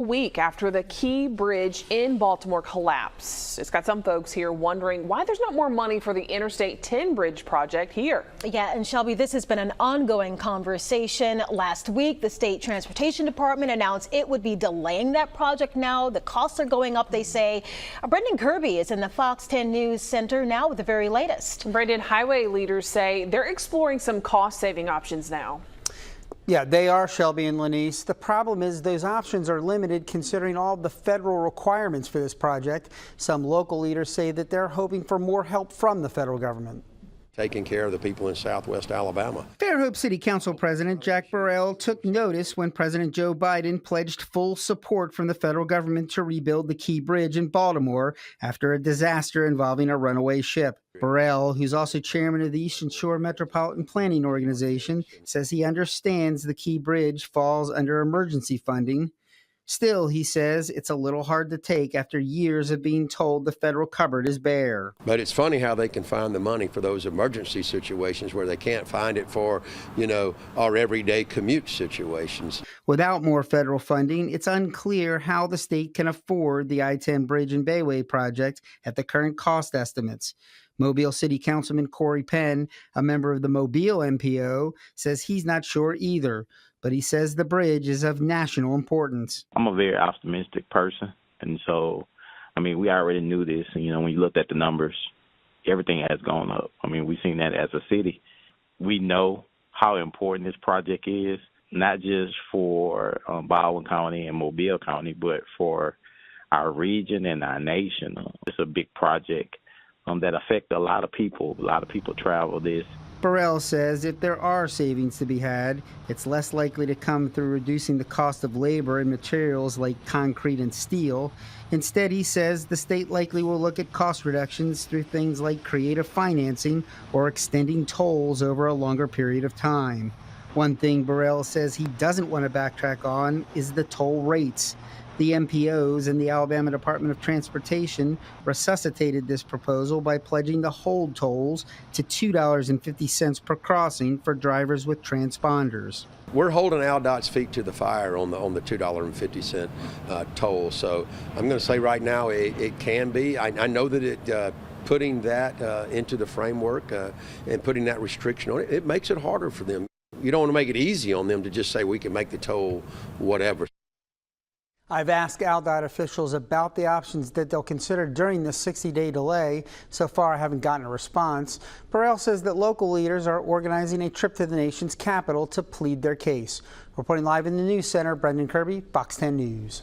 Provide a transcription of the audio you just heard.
Week after the Key Bridge in Baltimore collapsed. It's got some folks here wondering why there's not more money for the Interstate 10 bridge project here. Yeah, and Shelby, this has been an ongoing conversation. Last week, the state transportation department announced it would be delaying that project now. The costs are going up, they say. Brendan Kirby is in the Fox 10 News Center now with the very latest. Brendan, highway leaders say they're exploring some cost-saving options now. Yeah, they are, Shelby and Lenise. The problem is those options are limited considering all the federal requirements for this project. Some local leaders say that they're hoping for more help from the federal government. Taking care of the people in Southwest Alabama. Fairhope City Council President Jack Burrell took notice when President Joe Biden pledged full support from the federal government to rebuild the Key Bridge in Baltimore after a disaster involving a runaway ship. Burrell, who's also chairman of the Eastern Shore Metropolitan Planning Organization, says he understands the Key Bridge falls under emergency funding. Still, he says it's a little hard to take after years of being told the federal cupboard is bare. But it's funny how they can find the money for those emergency situations where they can't find it for, our everyday commute situations. Without more federal funding, it's unclear how the state can afford the I-10 Bridge and Bayway project at the current cost estimates. Mobile City Councilman Corey Penn, a member of the Mobile MPO, says he's not sure either, but he says the bridge is of national importance. I'm a very optimistic person, and so, we already knew this. When you looked at the numbers, everything has gone up. We've seen that as a city. We know how important this project is, not just for Baldwin County and Mobile County, but for our region and our nation. It's a big project that affect a lot of people. A lot of people travel this. Burrell says if there are savings to be had, it's less likely to come through reducing the cost of labor and materials like concrete and steel. Instead, he says the state likely will look at cost reductions through things like creative financing or extending tolls over a longer period of time. One thing Burrell says he doesn't want to backtrack on is the toll rates. The MPOs and the Alabama Department of Transportation resuscitated this proposal by pledging to hold tolls to $2.50 per crossing for drivers with transponders. We're holding ALDOT's feet to the fire on the $2.50 toll. So I'm going to say right now it can be. I know that putting that into the framework and putting that restriction on it, it makes it harder for them. You don't want to make it easy on them to just say we can make the toll whatever. I've asked ALDOT officials about the options that they'll consider during this 60-day delay. So far, I haven't gotten a response. Burrell says that local leaders are organizing a trip to the nation's capital to plead their case. Reporting live in the News Center, Brendan Kirby, Fox 10 News.